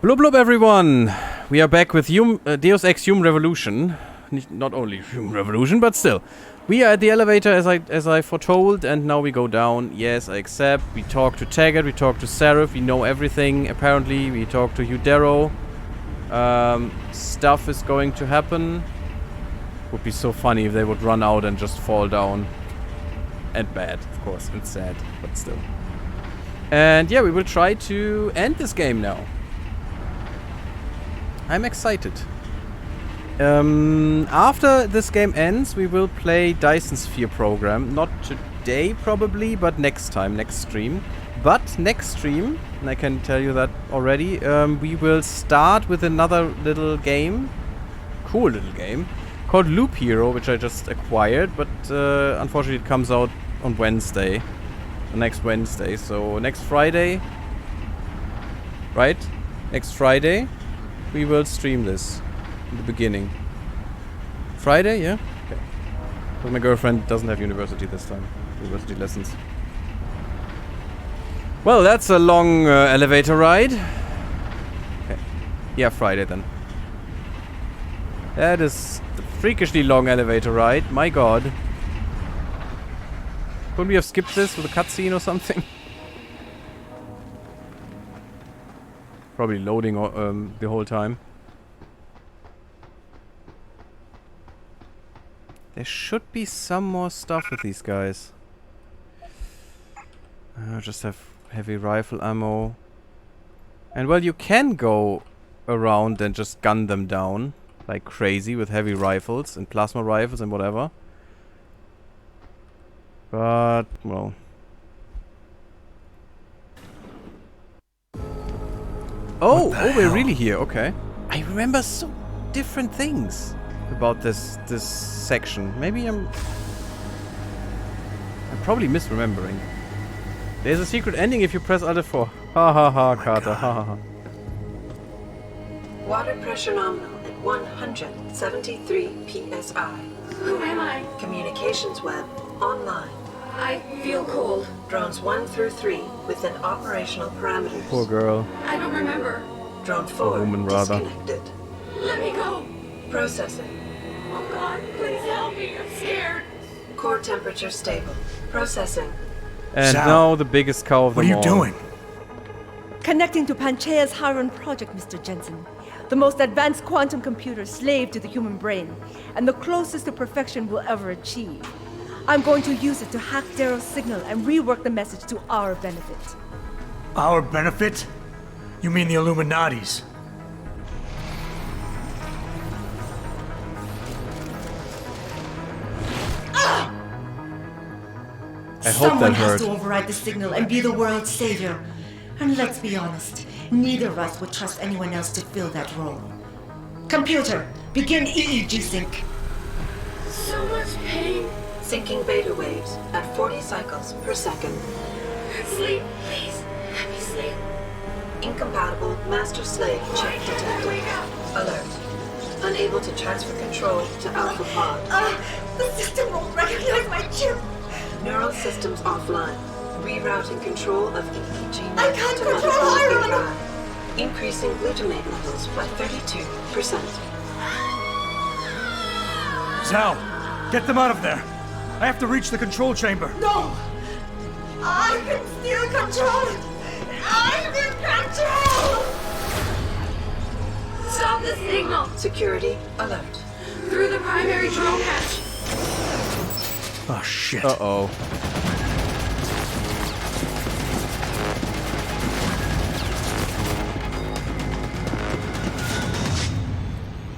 Blub blub everyone! We are back with Deus Ex Human Revolution. Not only Human Revolution, but still. We are at the elevator as I foretold, and now we go down. Yes, I accept. We talk to Taggart, we talk to Seraph, we know everything. Apparently, we talk to Hudero. Stuff is going to happen. Would be so funny if they would run out and just fall down. And bad, of course. It's sad, but still. And yeah, we will try to end this game now. I'm excited. After this game ends, we will play Dyson Sphere Program. Not today, probably, but next time, next stream. But next stream, and I can tell you that already, we will start with another little game. Cool little game. Called Loop Hero, which I just acquired. But unfortunately, it comes out on Wednesday. Next Wednesday. So next Friday. Right? Next Friday, we will stream this. In the beginning. Friday, yeah? Okay. But my girlfriend doesn't have university this time. University lessons. Well, that's a long elevator ride. Okay. Yeah, Friday then. That is a freakishly long elevator ride. My god. Couldn't we have skipped this with a cutscene or something? Probably loading the whole time. There should be some more stuff with these guys. Just have heavy rifle ammo. And well, you can go around and just gun them down like crazy with heavy rifles and plasma rifles and whatever. But, well. Oh, we're really here, okay. I remember so different things about this section. Maybe I'm probably misremembering. There's a secret ending if you press Alt F4. Ha ha ha, Carter. Ha ha ha. Water pressure nominal at 173 psi. Who am I? Communications web online. I feel cold. Drones 1 through 3 within operational parameters. Poor girl. I don't remember. Drone 4 woman, rather. disconnected. Let me go. Processing. Oh God, please help me. I'm scared. Core temperature stable. Processing. And Sal, now the biggest cow of them all. What are you doing? Connecting to Panchaea's Hiron project, Mr. Jensen. The most advanced quantum computer slave to the human brain, and the closest to perfection we'll ever achieve. I'm going to use it to hack Darrow's signal and rework the message to our benefit. Our benefit? You mean the Illuminati's? I hope Someone that has hurt. to override the signal and be the world's savior. And let's be honest, neither of us would trust anyone else to fill that role. Computer, begin EEG sync. So much pain. Syncing beta waves at 40 cycles per second. Sleep, please. Let me sleep. Incompatible master-slave chip detected. Alert. Unable to transfer control to Alpha Pod. The system won't recognize my chip. Neural systems offline. Rerouting control of EEG I can't to control motherboard Iron. drive. Increasing glutamate levels by 32%. Sal, get them out of there. I have to reach the control chamber. No! I can still control it! I'm in control! Stop the signal. Security alert. Through the primary drone hatch. Oh, shit. Uh-oh.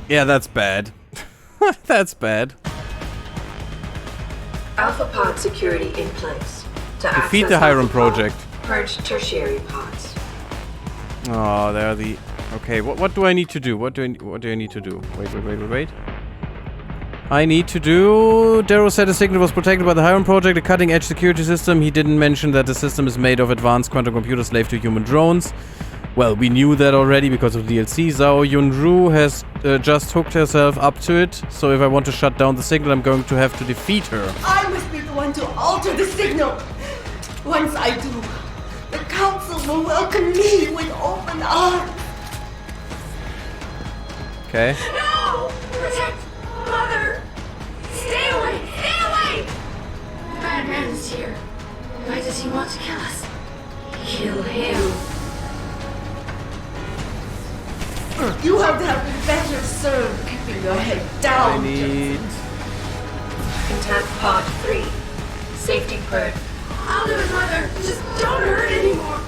Yeah, that's bad. That's bad. Alpha Pod security in place. To Defeat access the Hiron Alpha Pod, project. purge tertiary pods. Oh, they're the... Okay, what do I need to do? What do I need to do? Wait. I need to do... Darrow said the signal was protected by the Hiron project, a cutting-edge security system. He didn't mention that the system is made of advanced quantum computers slave to human drones. Well, we knew that already because of DLC. Zhao Yunru has just hooked herself up to it, so if I want to shut down the signal, I'm going to have to defeat her. I must be the one to alter the signal. Once I do, the council will welcome me with open arms. Okay. No! Protect Mother! Stay away! Stay away! The bad man is here. Why does he want to kill us? Kill him. You have to have been better served keeping your head I down. need... Contact Pod 3. Safety purge. I'll do it, Mother. Just don't hurt anymore.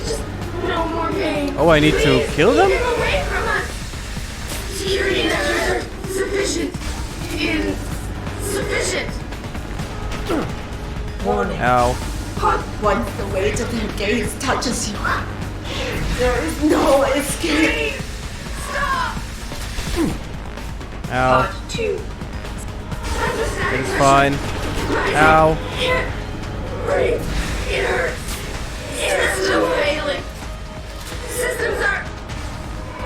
Just no more pain. Oh, I need to Please, kill them? Get him away from us. Security measures are sufficient. Insufficient. Warning. Ow. Pod Once the weight of their gaze touches you, there is no escape. Stop. Ow. Pod 2. It's fine. Ow. Can't breathe. It hurts. It's still failing. Systems are.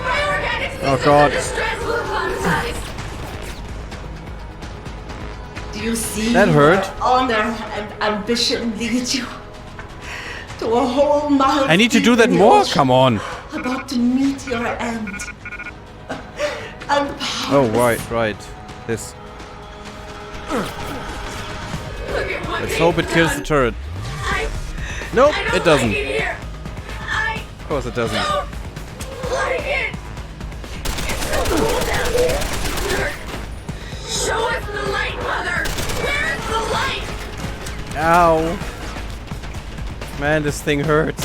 My organic systems Oh, God. are stressful and traumatized. Do you see That hurt. where honor and ambition lead you? To a whole mile. I need to do that deep in the more? ocean, Come on. About to meet your end. And Oh, right. This. Look at what Let's they've hope it kills the done. turret. I Nope, don't it doesn't. Like it here. I Of course it doesn't. don't like it. It's so cool down here. Show us the light, Mother. Where is the light? Ow. Man, this thing hurts.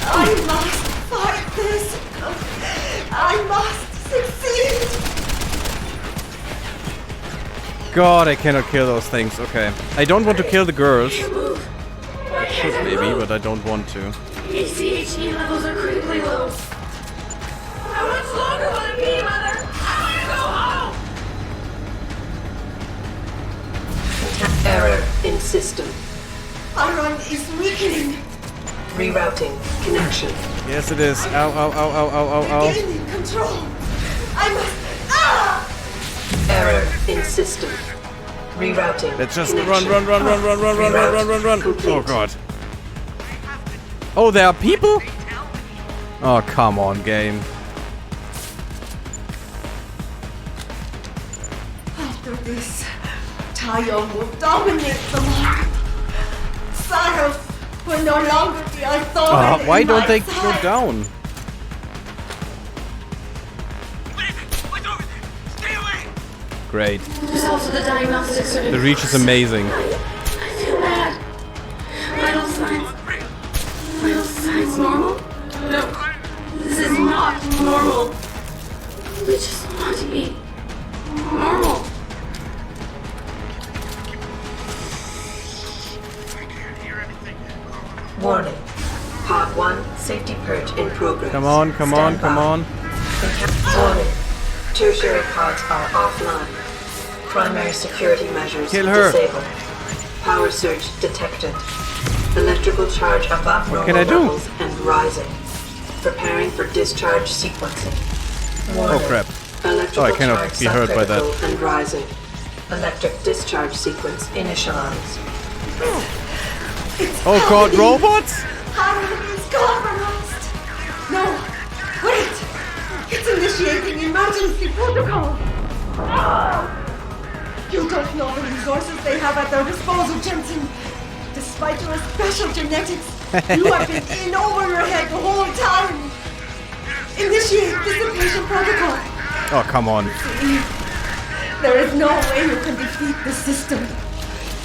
I must fight this. I must succeed. God, I cannot kill those things. Okay. I don't want to kill the girls. Can't move. Why can't Should I maybe, move? but I don't want to. ACHE levels are critically low. How much longer will it be, Mother? I want to go home. Error in system. Iron is weakening. Rerouting connection. Yes, it is. Ow. Gaining control. I must. Ah! Error in system. Rerouting. Let's just connection. run. Reroute complete. Oh, God. Oh, there are people? Oh, come on, game. After this, Tayo will dominate the market. Saros will no longer be a thorn Why in don't my they side. go down? Great. Just also the diagnostics are The reach is amazing. I feel bad. Vital signs. Vital signs normal? No. This is not normal. We just want to be normal. Warning. Pod 1 safety purge in progress. Come on. Stand by. Warning. Tertiary pods are offline. Primary security measures Kill her. disabled. Power surge detected. Electrical charge above normal can I do? levels and rising. Preparing for discharge sequencing. Warning. Oh, crap. Electrical Oh, I cannot charge be hurt by that. subcritical and rising. Electric discharge sequence initialized. Oh, God, robots? Iron is compromised. No, wait. It's initiating emergency protocol. You don't know the resources they have at their disposal, Jensen. Despite your special genetics, you have been in over your head the whole time. Initiate dissipation protocol. Oh, come on. There is no way you can defeat the system.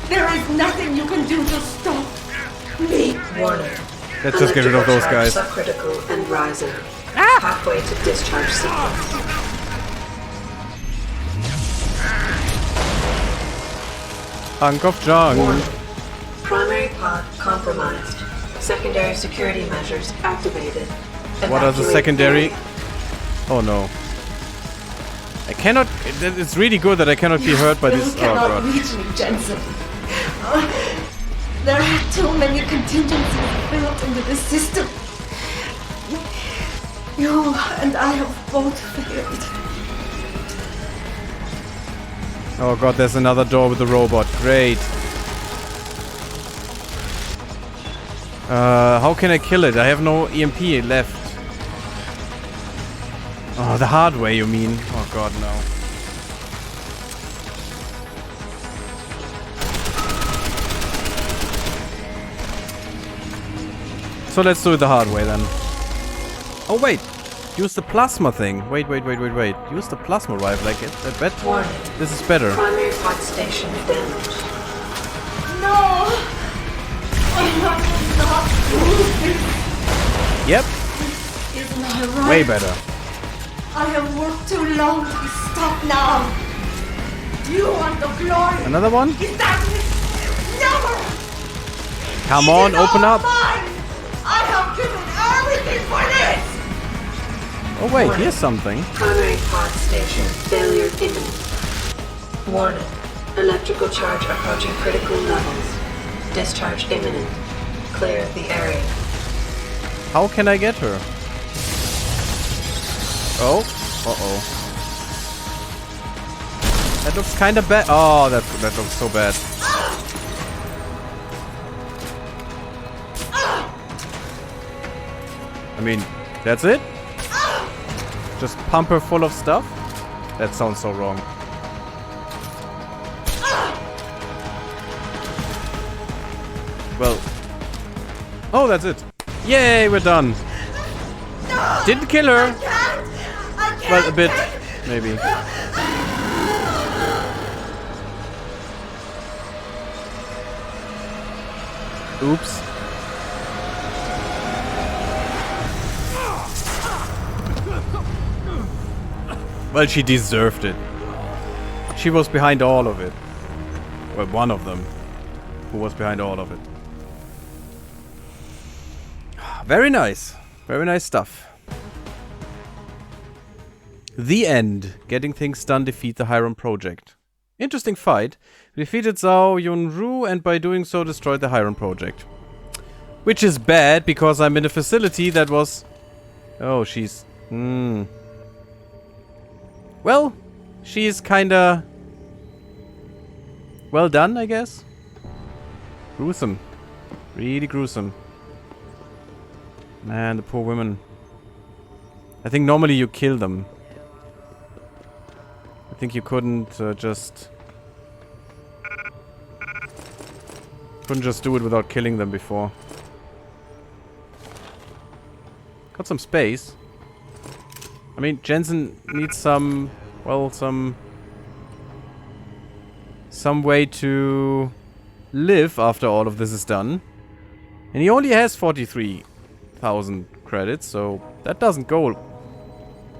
There is nothing you can do to stop me. Warning. Let's just get rid of those guys. Subcritical and rising. Halfway to discharge sequence. Hunk of junk. Warning. Primary pod compromised. Secondary security measures activated. What are the Evacuate secondary? area. Oh, no. I cannot... It's really good that I cannot be hurt by this... You Oh, cannot God. reach me, Jensen. There are too many contingencies built into the system. You and I have both failed. Oh, God, there's another door with the robot. Great. How can I kill it? I have no EMP left. Oh, the hard way, you mean? Oh god, no. So let's do it the hard way then. Oh wait! Use the plasma thing. Wait. Use the plasma rifle. Like, I bet this is better. Primary pod station damaged. No! I have not moved. Yep, It's not right. way better. I have worked too long to be stopped now. You want the glory? Another one? Is that never? Come It on, is open all up. Mine. I have given everything for this. Oh wait, here's something. Primary pod station failure imminent. Warning. Electrical charge approaching critical levels. Discharge imminent. Clear the area. How can I get her? Oh, uh-oh. That looks kind of bad. Oh, that looks so bad. I mean, that's it? Just pump her full of stuff? That sounds so wrong. Well. Oh, that's it. Yay, we're done. Didn't kill her. I can't. Well, a bit, maybe. Oops. Well, she deserved it. She was behind all of it. Well, one of them who was behind all of it. Very nice. Very nice stuff. The end. Getting things done, defeat the Hiram Project. Interesting fight. Defeated Zhao Yunru and by doing so destroyed the Hiram Project. Which is bad because I'm in a facility that was... Oh, she's... Well, she's kinda... well done, I guess. Gruesome. Really gruesome. Man, the poor women. I think normally you kill them. I think you couldn't just... couldn't just do it without killing them before. Got some space. I mean, Jensen needs some... well, some way to live after all of this is done. And he only has 43,000 credits, so that doesn't go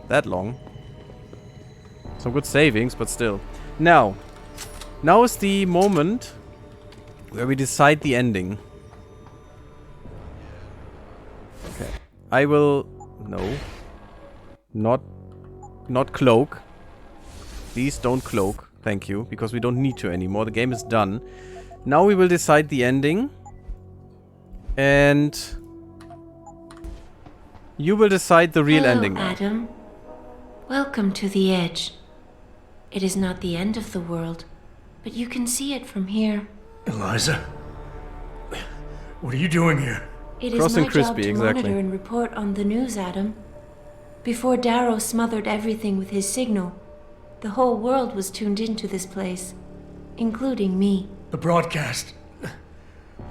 that long. Some good savings, but still. Now is the moment where we decide the ending. Okay. I will... no. Not cloak. Please don't cloak. Thank you. Because we don't need to anymore. The game is done. Now we will decide the ending. And... you will decide the real ending. Adam. Welcome to the edge. It is not the end of the world, but you can see it from here. Eliza? What are you doing here? It is Crossing my job Crispy, to exactly. monitor and report on the news, Adam. Before Darrow smothered everything with his signal, the whole world was tuned into this place, including me. The broadcast.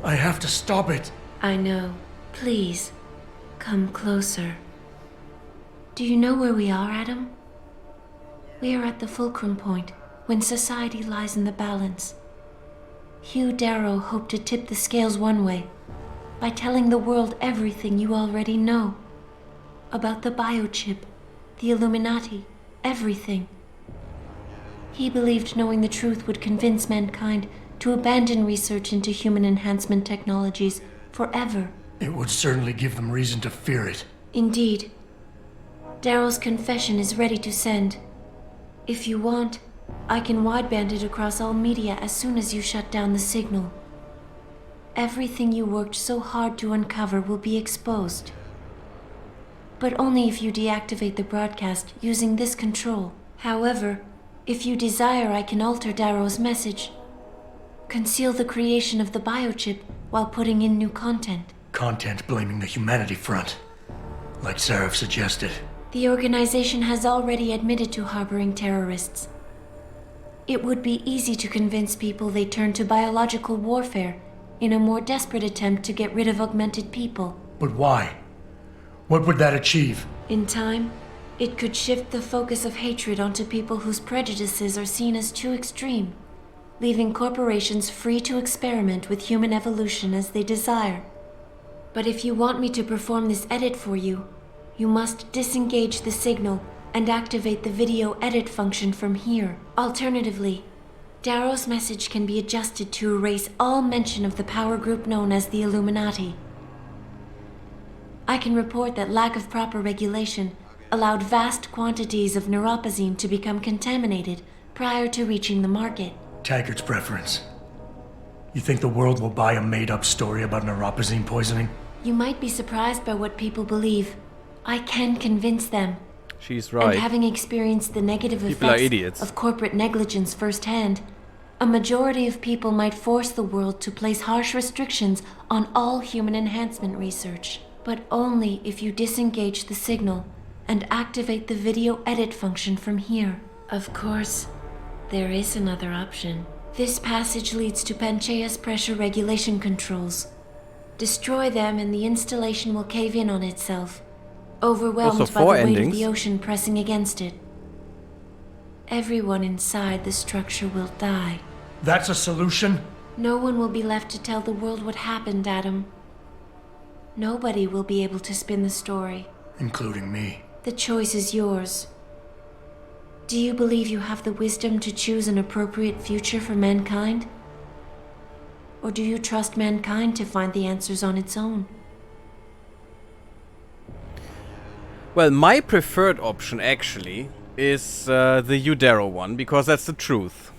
I have to stop it. I know. Please, come closer. Do you know where we are, Adam? We are at the fulcrum point, when society lies in the balance. Hugh Darrow hoped to tip the scales one way, by telling the world everything you already know. About the biochip, the Illuminati, everything. He believed knowing the truth would convince mankind to abandon research into human enhancement technologies forever. It would certainly give them reason to fear it. Indeed. Darrow's confession is ready to send. If you want, I can wideband it across all media as soon as you shut down the signal. Everything you worked so hard to uncover will be exposed. But only if you deactivate the broadcast using this control. However, if you desire, I can alter Darrow's message. Conceal the creation of the biochip while putting in new content. Content blaming the humanity front. Like Sarah suggested. The organization has already admitted to harboring terrorists. It would be easy to convince people they turn to biological warfare in a more desperate attempt to get rid of augmented people. But why? What would that achieve? In time, it could shift the focus of hatred onto people whose prejudices are seen as too extreme, leaving corporations free to experiment with human evolution as they desire. But if you want me to perform this edit for you, you must disengage the signal and activate the video edit function from here. Alternatively, Darrow's message can be adjusted to erase all mention of the power group known as the Illuminati. I can report that lack of proper regulation allowed vast quantities of neuropozyne to become contaminated prior to reaching the market. Taggart's preference. You think the world will buy a made-up story about neuropozyne poisoning? You might be surprised by what people believe. I can convince them. She's right. And having experienced the negative People are effects idiots. of corporate negligence firsthand, a majority of people might force the world to place harsh restrictions on all human enhancement research. But only if you disengage the signal and activate the video edit function from here. Of course, there is another option. This passage leads to Panchaea's pressure regulation controls. Destroy them and the installation will cave in on itself, overwhelmed Also, by the 4 weight endings. of the ocean pressing against it. Everyone inside the structure will die. That's a solution? No one will be left to tell the world what happened, Adam. Nobody will be able to spin the story. Including me. The choice is yours. Do you believe you have the wisdom to choose an appropriate future for mankind? Or do you trust mankind to find the answers on its own? Well, my preferred option actually is the Udero one, because that's the truth.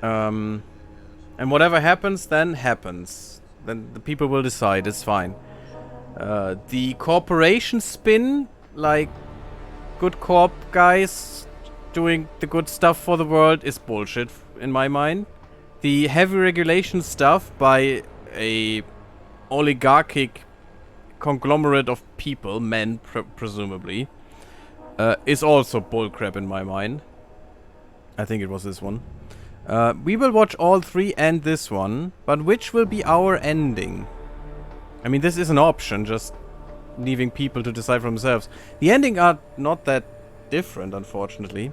And whatever happens, then happens. Then the people will decide, it's fine. The corporation spin, like good corp guys doing the good stuff for the world, is bullshit in my mind. The heavy regulation stuff by a oligarchic conglomerate of people, men presumably, is also bullcrap in my mind. I think it was this one. We will watch all 3 and this one, but which will be our ending? I mean, this is an option, just leaving people to decide for themselves. The ending are not that different, unfortunately.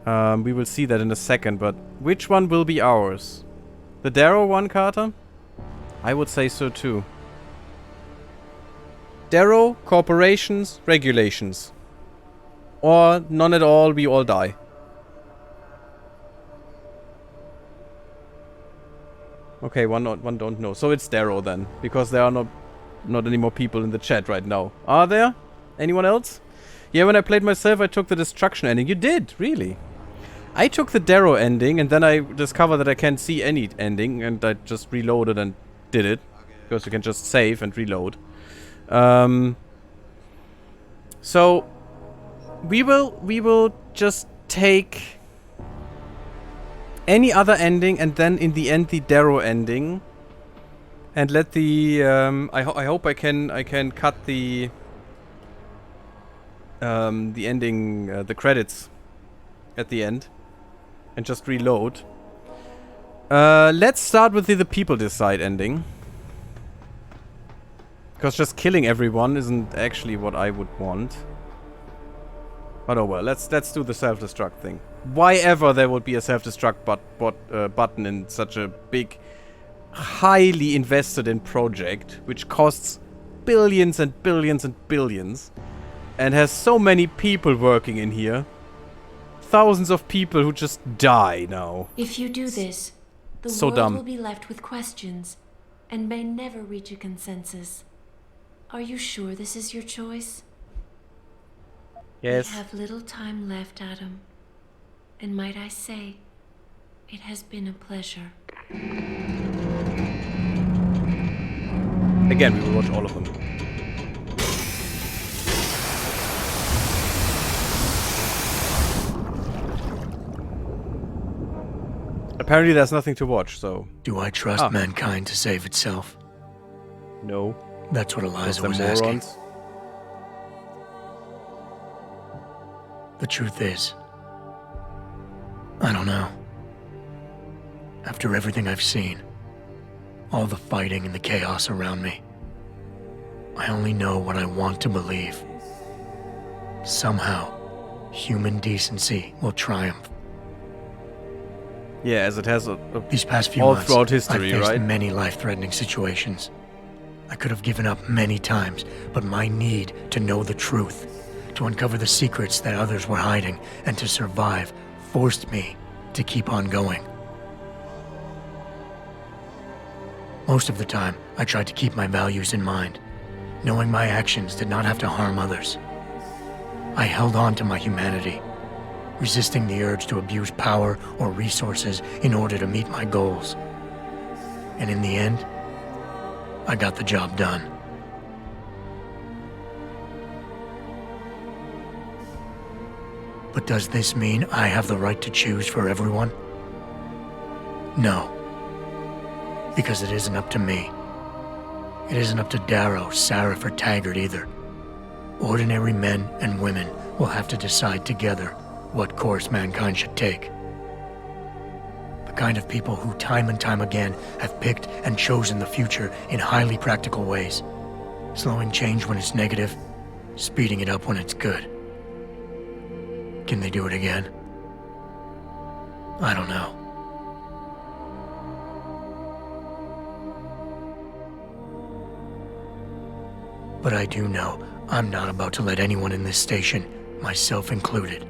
We will see that in a second, but which one will be ours? The Darrow one, Carter? I would say so too. Darrow, corporations, regulations. Or none at all, we all die. Okay, one don't know. So it's Darrow then, because there are not any more people in the chat right now. Are there? Anyone else? Yeah, when I played myself, I took the destruction ending. You did, really? I took the Darrow ending, and then I discovered that I can't see any ending, and I just reloaded and did it, because you can just save and reload. So we will just take any other ending, and then in the end the Darrow ending, and let the I hope I can cut the ending, the credits at the end, and just reload. Let's start with the people decide ending, because just killing everyone isn't actually what I would want. But oh well, let's do the self-destruct thing. Why ever there would be a self-destruct button in such a big, highly invested in project, which costs billions and billions and billions, and has so many people working in here. Thousands of people who just die now. If you do this, the So world dumb. will be left with questions and may never reach a consensus. Are you sure this is your choice? Yes. We have little time left, Adam. And might I say, it has been a pleasure. Again, we will watch all of them. Apparently there's nothing to watch, so... Do I trust mankind to save itself? No. That's what Eliza They're was asking. morons. The truth is, I don't know. After everything I've seen, all the fighting and the chaos around me, I only know what I want to believe. Somehow, human decency will triumph. Yeah, as it has These past few all months, throughout history, I've faced right? many life-threatening situations. I could have given up many times, but my need to know the truth, to uncover the secrets that others were hiding, and to survive, forced me to keep on going. Most of the time, I tried to keep my values in mind, knowing my actions did not have to harm others. I held on to my humanity, resisting the urge to abuse power or resources in order to meet my goals. And in the end, I got the job done. But does this mean I have the right to choose for everyone? No. Because it isn't up to me. It isn't up to Darrow, Sarif, or Taggart either. Ordinary men and women will have to decide together what course mankind should take. The kind of people who time and time again have picked and chosen the future in highly practical ways, slowing change when it's negative, speeding it up when it's good. Can they do it again? I don't know. But I do know I'm not about to let anyone in this station, myself included,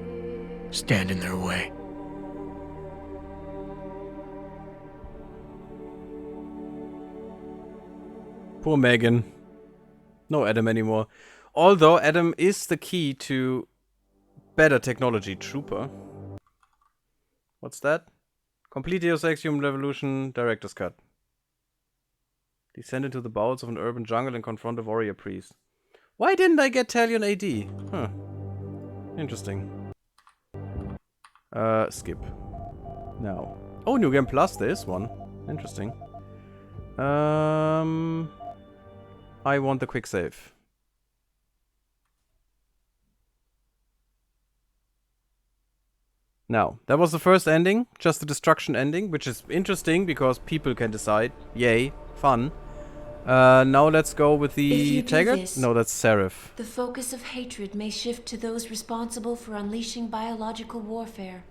stand in their way. Poor Megan. No Adam anymore. Although Adam is the key to better technology. Trooper. What's that? Complete Deus Ex Human Revolution Director's Cut. Descend into the bowels of an urban jungle and confront a warrior priest. Why didn't I get Talion AD? Huh. Interesting. Skip. Now. Oh, New Game Plus, there is one. Interesting. I want the quick save. Now, that was the first ending, just the destruction ending, which is interesting because people can decide. Yay, fun. Now let's go with the Taggart. No, that's Sarif. The focus of hatred may shift to those responsible for unleashing biological warfare,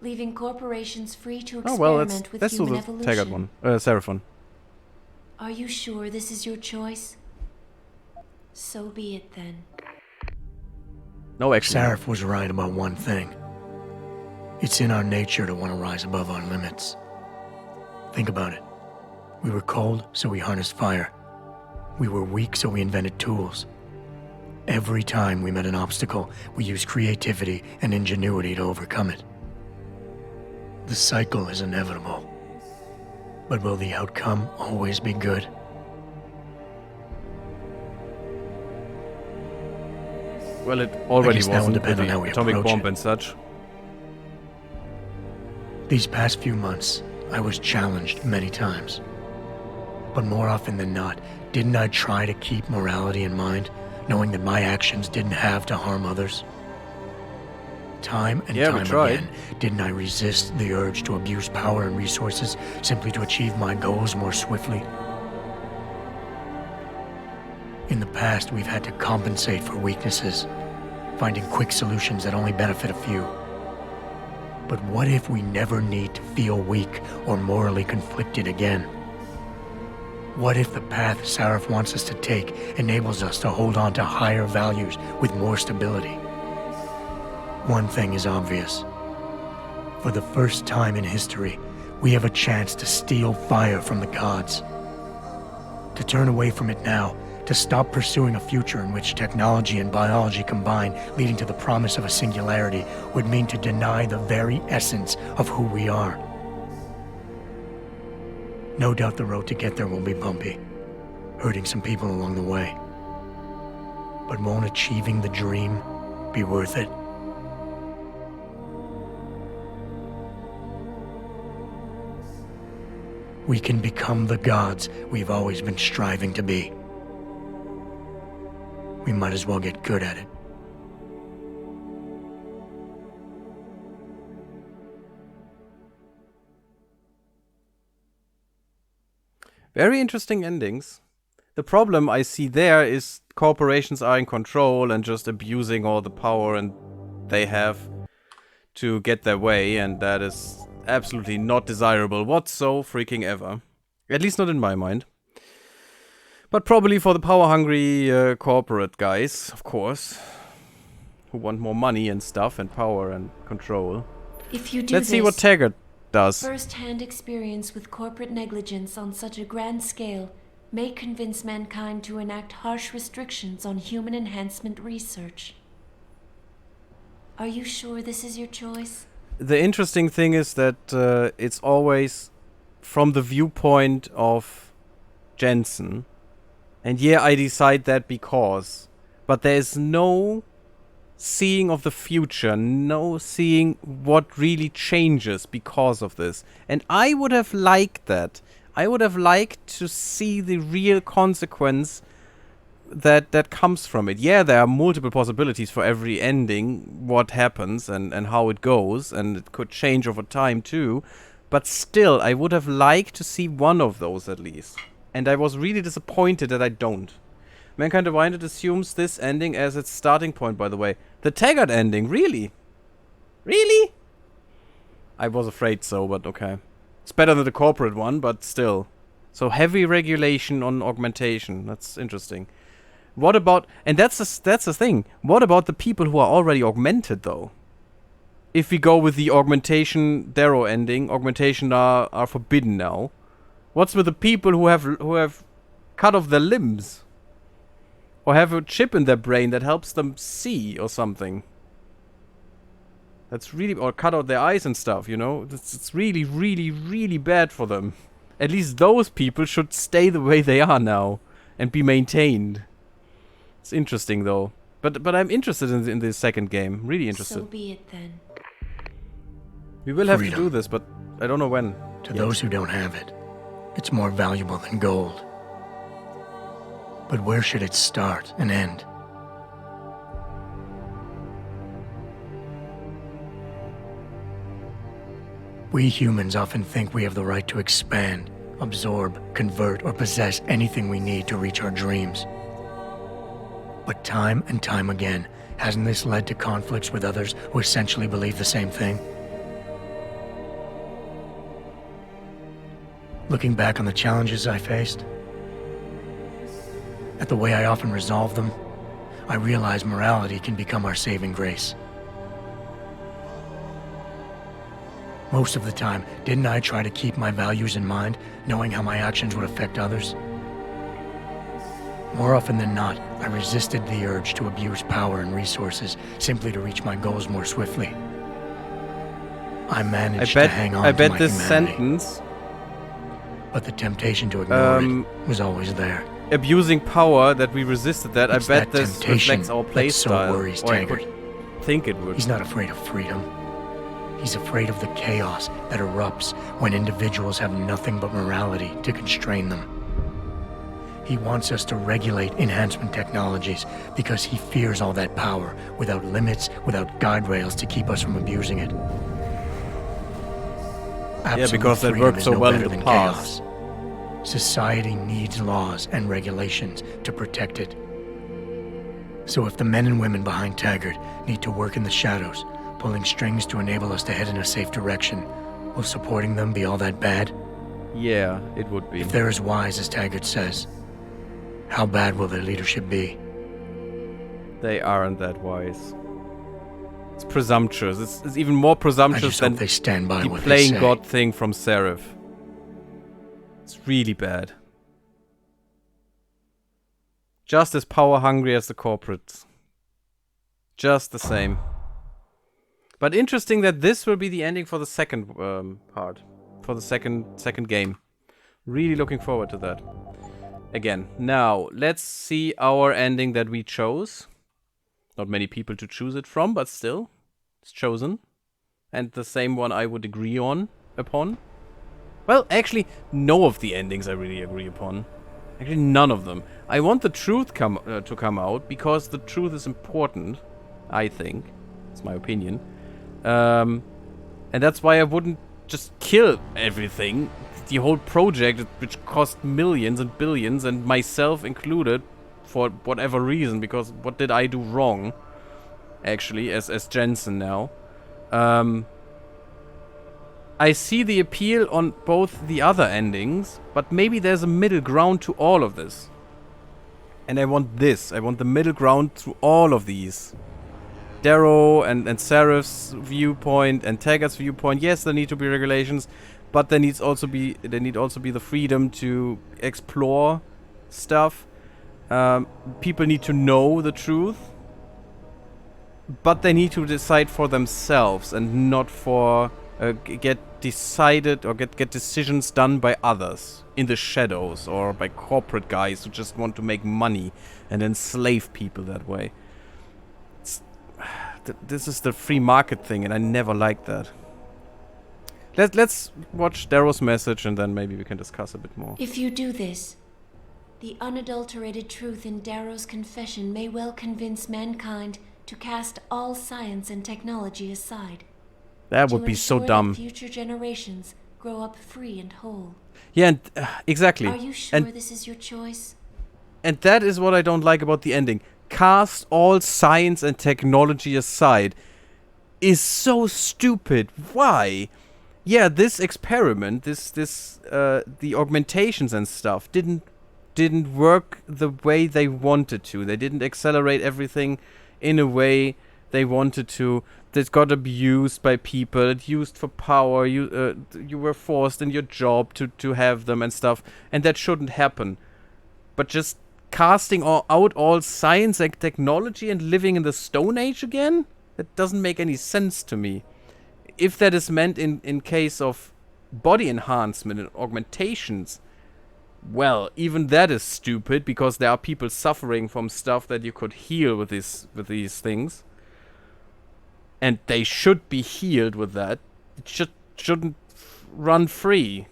leaving corporations free to experiment with human evolution. The Taggart one. Sarif one. Are you sure this is your choice? So be it then. No, actually. Sarif was right about one thing. It's in our nature to want to rise above our limits. Think about it. We were cold, so we harnessed fire. We were weak, so we invented tools. Every time we met an obstacle, we used creativity and ingenuity to overcome it. The cycle is inevitable. But will the outcome always be good? Well, it already wasn't with on how we the atomic approach bomb it. and such. These past few months, I was challenged many times. But more often than not, didn't I try to keep morality in mind, knowing that my actions didn't have to harm others? Time and time again, didn't I resist the urge to abuse power and resources simply to achieve my goals more swiftly? In the past, we've had to compensate for weaknesses, finding quick solutions that only benefit a few. But what if we never need to feel weak or morally conflicted again? What if the path Sarif wants us to take enables us to hold on to higher values with more stability? One thing is obvious. For the first time in history, we have a chance to steal fire from the gods. To turn away from it now, to stop pursuing a future in which technology and biology combine, leading to the promise of a singularity, would mean to deny the very essence of who we are. No doubt the road to get there will be bumpy, hurting some people along the way. But won't achieving the dream be worth it? We can become the gods we've always been striving to be. We might as well get good at it. Very interesting endings. The problem I see there is corporations are in control and just abusing all the power and they have to get their way, and that is absolutely not desirable whatso freaking ever. At least not in my mind. But probably for the power-hungry corporate guys, of course, who want more money and stuff and power and control. If you do Let's see what Taggart does. First-hand experience with corporate negligence on such a grand scale may convince mankind to enact harsh restrictions on human enhancement research. Are you sure this is your choice? The interesting thing is that it's always from the viewpoint of Jensen. And yeah, I decide that because. But there is no seeing of the future, no seeing what really changes because of this. And I would have liked that. I would have liked to see the real consequence that comes from it. Yeah, there are multiple possibilities for every ending, what happens and how it goes, and it could change over time too. But still, I would have liked to see one of those at least. And I was really disappointed that I don't. Mankind Divided assumes this ending as its starting point, by the way. The Taggart ending, really? Really? I was afraid so, but okay. It's better than the corporate one, but still. So heavy regulation on augmentation. That's interesting. What about... And that's the thing. What about the people who are already augmented, though? If we go with the augmentation Darrow ending, augmentation are forbidden now. What's with the people who have cut off their limbs? Or have a chip in their brain that helps them see or something? That's really... Or cut out their eyes and stuff, you know? It's really, really, really bad for them. At least those people should stay the way they are now. And be maintained. It's interesting, though. But I'm interested in the second game. Really interested. So be it then. We will have to do this, but I don't know when. To those who don't have it, it's more valuable than gold. But where should it start and end? We humans often think we have the right to expand, absorb, convert, or possess anything we need to reach our dreams. But time and time again, hasn't this led to conflicts with others who essentially believe the same thing? Looking back on the challenges I faced, at the way I often resolve them, I realize morality can become our saving grace. Most of the time, didn't I try to keep my values in mind, knowing how my actions would affect others? More often than not, I resisted the urge to abuse power and resources simply to reach my goals more swiftly. I managed to hang on to my humanity. I bet this sentence... But the temptation to ignore it was always there. Abusing power, that we resisted that. It's I bet this reflects our playstyle. So worries Taggart. I think it would. He's not afraid of freedom. He's afraid of the chaos that erupts when individuals have nothing but morality to constrain them. He wants us to regulate enhancement technologies because he fears all that power without limits, without guide rails to keep us from abusing it. Yeah, because that worked so well in the past. Chaos. Society needs laws and regulations to protect it. So if the men and women behind Taggart need to work in the shadows, pulling strings to enable us to head in a safe direction, will supporting them be all that bad? Yeah, it would be. If they're as wise as Taggart says, how bad will their leadership be? They aren't that wise. It's presumptuous. It's even more presumptuous than they stand by the playing God thing from Seraph. It's really bad. Just as power hungry as the corporates. Just the same. But interesting that this will be the ending for the second part. For the second game. Really looking forward to that. Again, now let's see our ending that we chose. Not many people to choose it from, but still, it's chosen. And the same one I would agree upon. Well, actually, no of the endings I really agree upon. Actually, none of them. I want the truth to come out, because the truth is important, I think. It's my opinion. And that's why I wouldn't just kill everything. The whole project, which cost millions and billions, and myself included, for whatever reason, because what did I do wrong, actually, as Jensen now? I see the appeal on both the other endings, but maybe there's a middle ground to all of this. And I want this. I want the middle ground to all of these. Darrow and Seraph's viewpoint and Taggart's viewpoint. Yes, there need to be regulations, but there need also be the freedom to explore stuff. People need to know the truth, but they need to decide for themselves and not for get decided or get decisions done by others in the shadows or by corporate guys who just want to make money and enslave people that way. This is the free market thing, and I never liked that. Let's watch Darrow's message, and then maybe we can discuss a bit more. If you do this, the unadulterated truth in Darrow's confession may well convince mankind to cast all science and technology aside. That would be so dumb. Future generations grow up free and whole. Yeah, and, exactly. Are you sure this is your choice? And that is what I don't like about the ending. Cast all science and technology aside is so stupid. Why? Yeah, this experiment, the augmentations and stuff didn't work the way they wanted to. They didn't accelerate everything in a way they wanted to. That got abused by people. It used for power. You were forced in your job to have them and stuff, and that shouldn't happen. But just casting out all science and technology and living in the Stone Age again? That doesn't make any sense to me. If that is meant in case of body enhancement and augmentations, well, even that is stupid, because there are people suffering from stuff that you could heal with these things. And they should be healed with that. It shouldn't run free.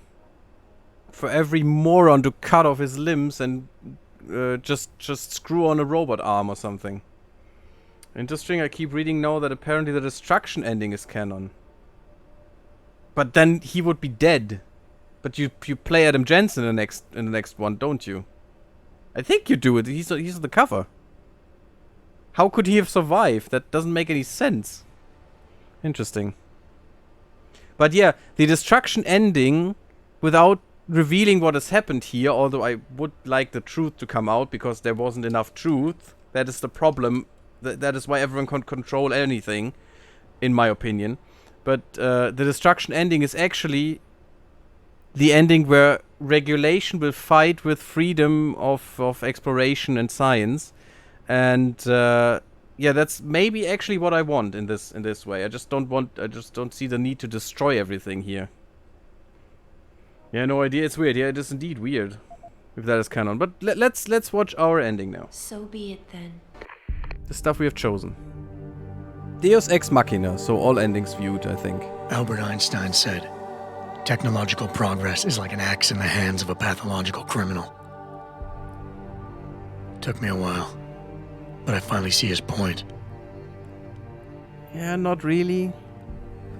For every moron to cut off his limbs and just screw on a robot arm or something. Interesting, I keep reading now that apparently the destruction ending is canon. But then he would be dead. But you play Adam Jensen in the next one, don't you? I think you do it. He's on the cover. How could he have survived? That doesn't make any sense. Interesting. But yeah, the destruction ending, without revealing what has happened here, although I would like the truth to come out, because there wasn't enough truth. That is the problem. That is why everyone can control anything, in my opinion. But the destruction ending is actually the ending where regulation will fight with freedom of exploration and science. And yeah, that's maybe actually what I want in this way. I just don't see the need to destroy everything here. Yeah, no idea. It's weird. Yeah, it is indeed weird, if that is canon. But let's watch our ending now. So be it then. The stuff we have chosen. Deus Ex Machina, so all endings viewed, I think. Albert Einstein said, "Technological progress is like an axe in the hands of a pathological criminal." Took me a while, but I finally see his point. Yeah, not really.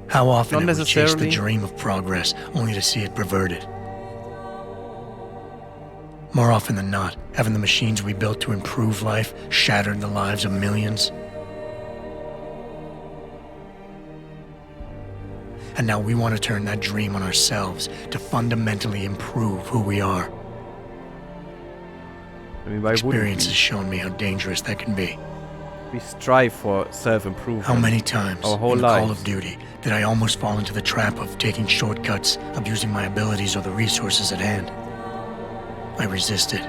How often Not have we chased the necessarily. dream of progress only to see it perverted? More often than not, haven't the machines we built to improve life shattered the lives of millions? And now we want to turn that dream on ourselves to fundamentally improve who we are. I mean, why Experience has wouldn't shown me how dangerous that can be. we strive for self-improvement? How many times Our whole in Call lives. of Duty did I almost fall into the trap of taking shortcuts, abusing my abilities or the resources at hand? I resisted.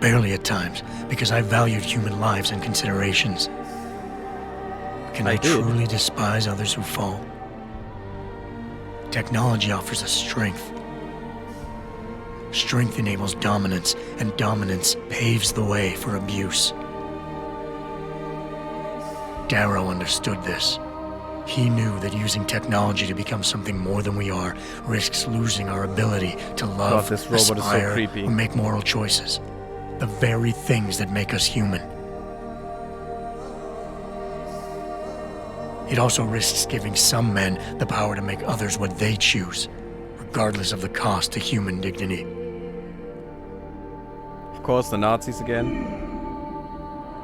Barely at times, because I valued human lives and considerations. Can I I did. truly despise others who fall? Technology offers us strength. Strength enables dominance, and dominance paves the way for abuse. Darrow understood this. He knew that using technology to become something more than we are risks losing our ability to love, this robot is so aspire, creepy. or make moral choices. The very things that make us human. it also risks giving some men the power to make others what they choose, regardless of the cost to human dignity. Of course, the Nazis again.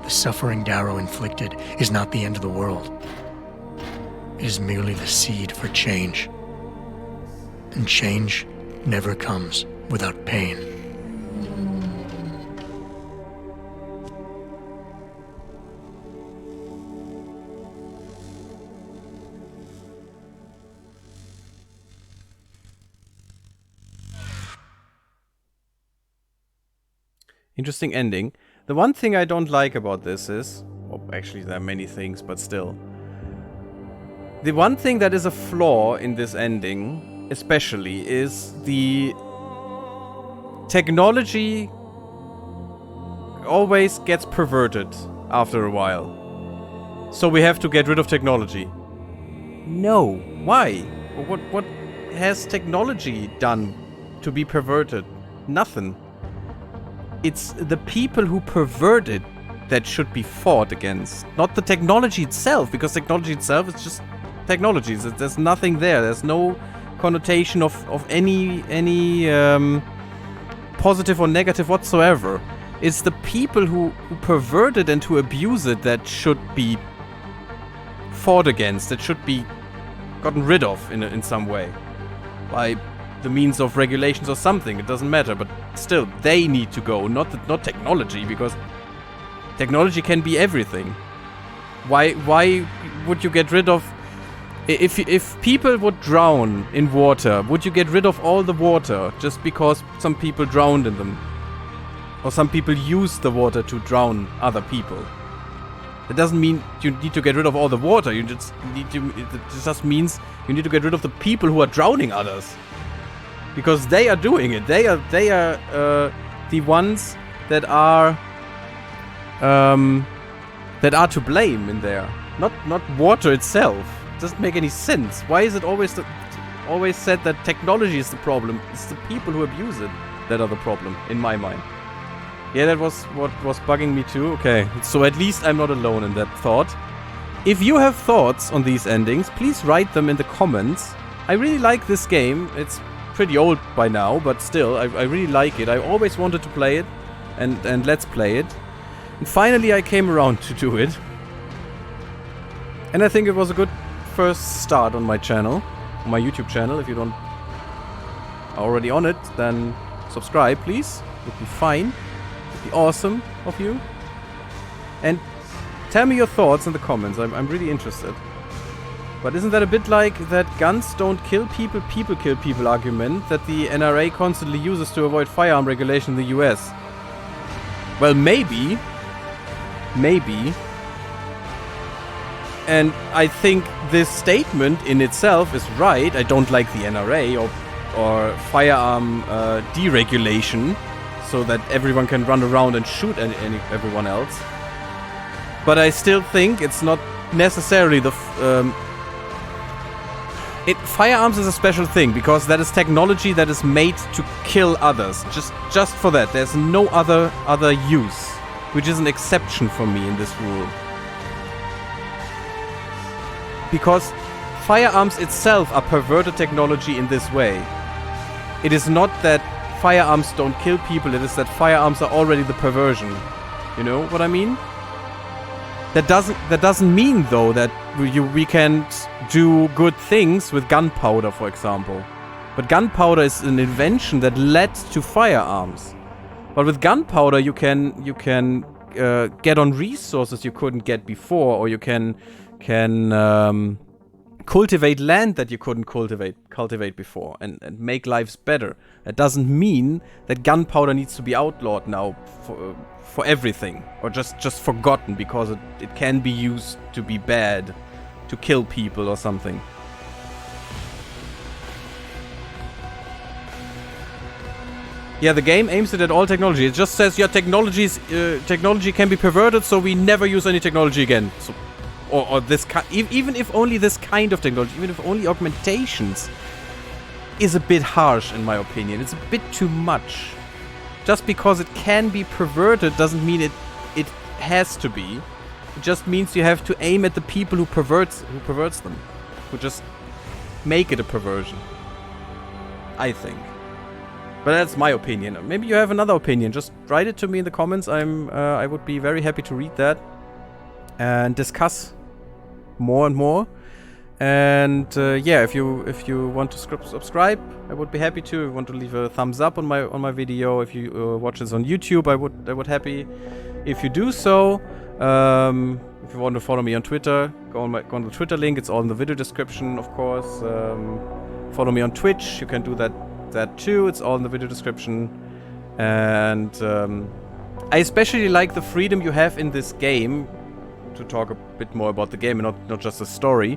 The suffering Darrow inflicted is not the end of the world. It is merely the seed for change. And change never comes without pain. Interesting ending. The one thing I don't like about this is... well, actually, there are many things, but still. The one thing that is a flaw in this ending, especially, is the technology always gets perverted after a while. So we have to get rid of technology. No. Why? What has technology done to be perverted? Nothing. It's the people who pervert it that should be fought against. Not the technology itself, because technology itself is just technology. There's nothing there. There's no connotation of any positive or negative whatsoever. It's the people who pervert it and who abuse it that should be fought against, that should be gotten rid of in some way. By the means of regulations or something, it doesn't matter, but still, they need to go, not technology, because technology can be everything. Why would you get rid of... If people would drown in water, would you get rid of all the water just because some people drowned in them? Or some people use the water to drown other people? It doesn't mean you need to get rid of all the water, it just means you need to get rid of the people who are drowning others. Because they are doing it. They are the ones that are to blame in there. Not water itself. It doesn't make any sense. Why is it always said that technology is the problem? It's the people who abuse it that are the problem, in my mind. Yeah, that was what was bugging me too. Okay, so at least I'm not alone in that thought. If you have thoughts on these endings, please write them in the comments. I really like this game. It's pretty old by now, but still, I really like it. I always wanted to play it, and let's play it. And finally I came around to do it. And I think it was a good first start on my channel, on my YouTube channel. If you don't already on it, then subscribe, please. Would be fine. Would be awesome of you. And tell me your thoughts in the comments. I'm really interested. But isn't that a bit like that guns don't kill people, people kill people argument that the NRA constantly uses to avoid firearm regulation in the US? Well, maybe. Maybe. And I think this statement in itself is right. I don't like the NRA or firearm deregulation so that everyone can run around and shoot everyone else. But I still think it's not necessarily the... firearms is a special thing, because that is technology that is made to kill others. Just for that. There's no other use, which is an exception for me in this rule. Because firearms itself are perverted technology in this way. It is not that firearms don't kill people, it is that firearms are already the perversion. You know what I mean? That doesn't mean, though, that we can't do good things with gunpowder, for example. But gunpowder is an invention that led to firearms. But with gunpowder, you can get on resources you couldn't get before, or you can cultivate land that you couldn't cultivate before, and make lives better. That doesn't mean that gunpowder needs to be outlawed now for everything, or just forgotten because it can be used to be bad, to kill people or something. Yeah, the game aims it at all technology. It just says, yeah, technology can be perverted, so we never use any technology again. So, or this even if only this kind of technology, even if only augmentations, is a bit harsh in my opinion. It's a bit too much. Just because it can be perverted doesn't mean it has to be. It just means you have to aim at the people who perverts them, who just make it a perversion. I think. But that's my opinion. Maybe you have another opinion. Just write it to me in the comments. I would be very happy to read that and discuss more and more. And yeah, if you want to subscribe, I would be happy to. If you want to leave a thumbs up on my video, if you watch this on YouTube, I would happy if you do so. If you want to follow me on Twitter, go on the Twitter link. It's all in the video description, of course. Follow me on Twitch. You can do that too. It's all in the video description. And I especially like the freedom you have in this game to talk a bit more about the game and not just the story.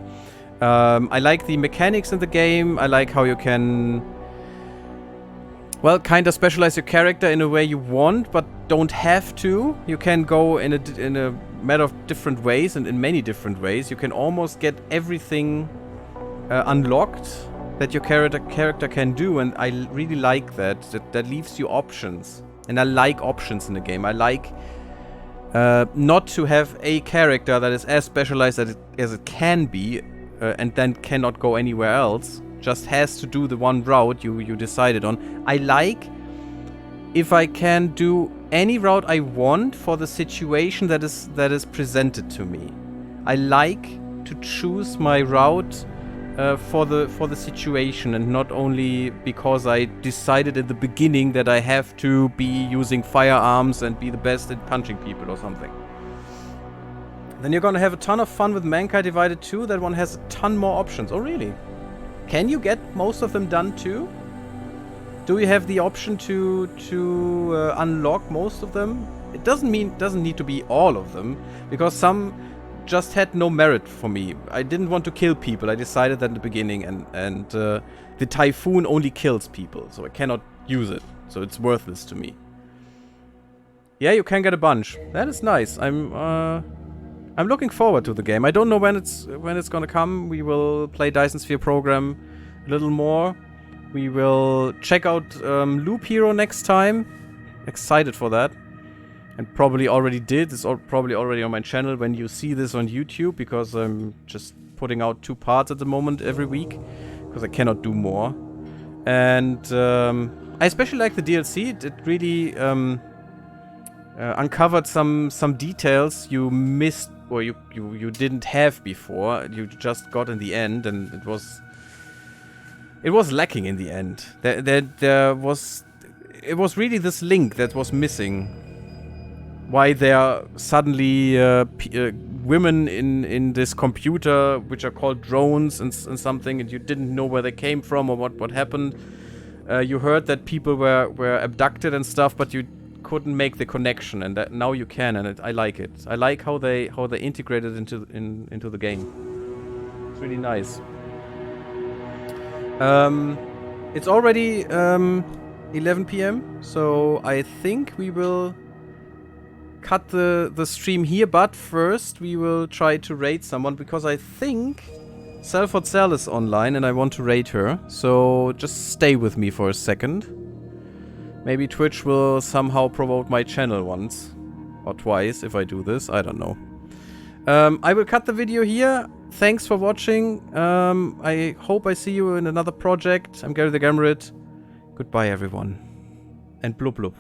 I like the mechanics in the game. I like how you can, well, kind of specialize your character in a way you want, but don't have to. You can go in a matter of different ways and in many different ways. You can almost get everything unlocked that your character can do, and I really like that. That leaves you options, and I like options in the game. I like not to have a character that is as specialized as it can be, and then cannot go anywhere else. Just has to do the one route you decided on. I like if I can do any route I want for the situation that is presented to me. I like to choose my route for the situation, and not only because I decided at the beginning that I have to be using firearms and be the best at punching people or something. Then you're gonna have a ton of fun with Mankind Divided 2. That one has a ton more options. Oh really? Can you get most of them done too? Do you have the option to unlock most of them? It doesn't need to be all of them, because some just had no merit for me. I didn't want to kill people. I decided that in the beginning, and the Typhoon only kills people, so I cannot use it. So it's worthless to me. Yeah, you can get a bunch. That is nice. I'm looking forward to the game. I don't know when it's gonna come. We will play Dyson Sphere Program a little more. We will check out Loop Hero next time. Excited for that. And probably already did. It's probably already on my channel when you see this on YouTube, because I'm just putting out 2 parts at the moment every week, because I cannot do more. And I especially like the DLC. It really uncovered some details you missed, or you didn't have before. You just got in the end, and it was lacking in the end. It was really this link that was missing. Why there are suddenly women in this computer, which are called drones and something, and you didn't know where they came from or what happened. You heard that people were abducted and stuff, but you couldn't make the connection, and that now you can, and I like it. I like how they integrated into the game. It's really nice. It's already 11 p.m. so I think we will cut the stream here, but first we will try to raid someone, because I think Salford Cell is online and I want to raid her. So just stay with me for a second. Maybe Twitch will somehow promote my channel once or twice if I do this. I don't know. I will cut the video here. Thanks for watching. I hope I see you in another project. I'm GaryTheGammarid. Goodbye everyone. And blub blub.